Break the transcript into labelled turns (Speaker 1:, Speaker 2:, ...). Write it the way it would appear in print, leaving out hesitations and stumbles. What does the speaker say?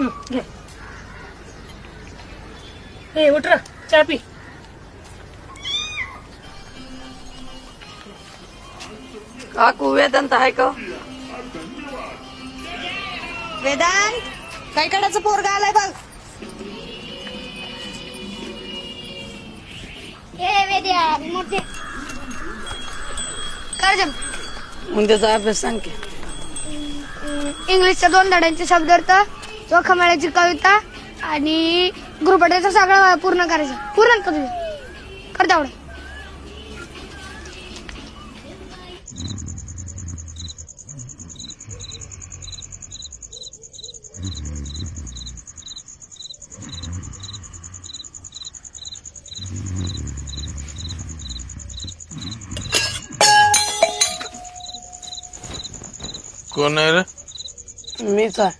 Speaker 1: घे. ए उठ रे, चहा पी.
Speaker 2: काकू वेदांत आहे का?
Speaker 3: वेदांत काय कडाचं पोरगा आलाय बघ.
Speaker 4: कर्जम
Speaker 2: उद्याचा अभ्यास सांग की.
Speaker 4: इंग्लिशच्या 2 धड्यांचे शब्दार्थ, चोखामेळ्याची कविता आणि गृहपाठाचं सगळं पूर्ण करायचं. पूर्ण कर तुझे कर तेवढं.
Speaker 5: कोण आहे रे?
Speaker 2: मीच आहे.